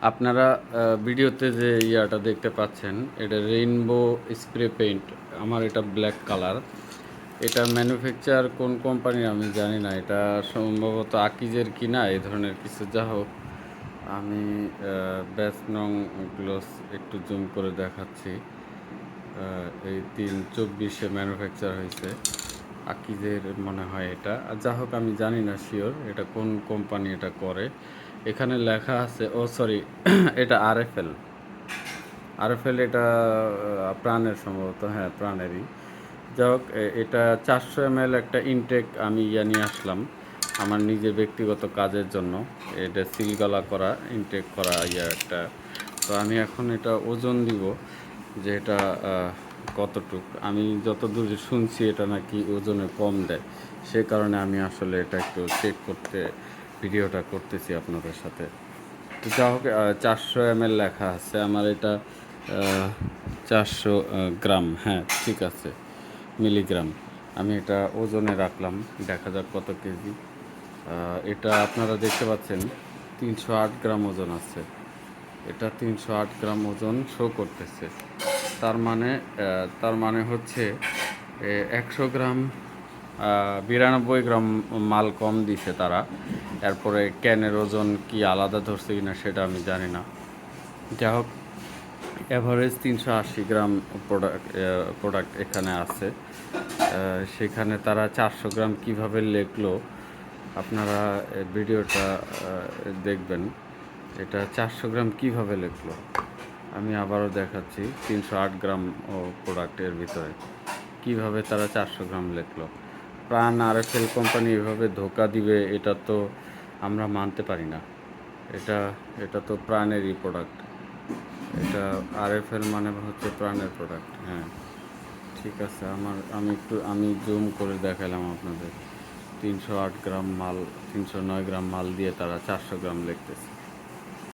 আপনারা ভিডিওতে যে ইয়াটা দেখতে পাচ্ছেন, এটা রেইনবো স্প্রে পেইন্ট। আমার এটা ব্ল্যাক কালার। এটার ম্যানুফ্যাকচার কোন কোম্পানির আমি জানি না। এটা সম্ভবত আকিজের কিনা এই ধরনের কিছু। যা হোক, আমি ব্যাচ নং গ্লোস একটু জুম করে দেখাচ্ছি। এই 3/24 ম্যানুফ্যাকচার হয়েছে, আকিজের মনে হয় এটা। আর যা হোক, আমি জানি না শিওর এটা কোন কোম্পানি এটা করে। এখানে লেখা আছে, ও সরি, এটা আরএফএল। আরএফএল এটা প্রাণের সম্ভবত, হ্যাঁ প্রাণেরই। যাই হোক, এটা 400 ml একটা ইনটেক আমি নিয়ে আসলাম আমার নিজের ব্যক্তিগত কাজের জন্য। এটা সিলগালা করা, ইনটেক করা একটা। তো আমি এখন এটা ওজন দিব যে এটা কতটুক। আমি যতদূর শুনছি এটা নাকি ওজনে কম দেয়, সে কারণে আমি আসলে এটা একটু চেক করতে ভিডিওটা করতেছি আপনাদের সাথে। তো যা হোক, 400 ml লেখা আছে, আমার এটা 400 গ্রাম, হ্যাঁ ঠিক আছে, মিলিগ্রাম। আমি এটা ওজনে রাখলাম, দেখা যাক কত কেজি। এটা আপনারা দেখতে পাচ্ছেন 308 গ্রাম ওজন আছে। এটা 308 গ্রাম ওজন শো করতেছে। তার মানে হচ্ছে 100 গ্রাম 92 গ্রাম মাল কম দিছে তারা। এরপরে ক্যানের ওজন কি আলাদা ধরছে কিনা সেটা আমি জানি না। যাই হোক, অ্যাভারেজ 380 গ্রাম প্রোডাক্ট এখানে আছে। সেখানে তারা 400 গ্রাম কীভাবে লেখলো, আপনারা ভিডিওটা দেখবেন। এটা 400 গ্রাম কীভাবে লেখলো আমি আবারও দেখাচ্ছি। 308 গ্রাম প্রোডাক্টের ভিতরে কিভাবে তারা 400 গ্রাম লিখলো। প্রাণ আরএফএল কোম্পানি এভাবে ধোকা দিবে, এটা তো আমরা মানতে পারি না। এটা এটা তো প্রাণেরই প্রোডাক্ট। এটা আরএফএল মানে হচ্ছে প্রাণের প্রোডাক্ট। হ্যাঁ ঠিক আছে, আমি জুম করে দেখালাম আপনাদের। 308 গ্রাম মাল, 309 গ্রাম মাল দিয়ে তারা 400 গ্রাম লিখতেছে।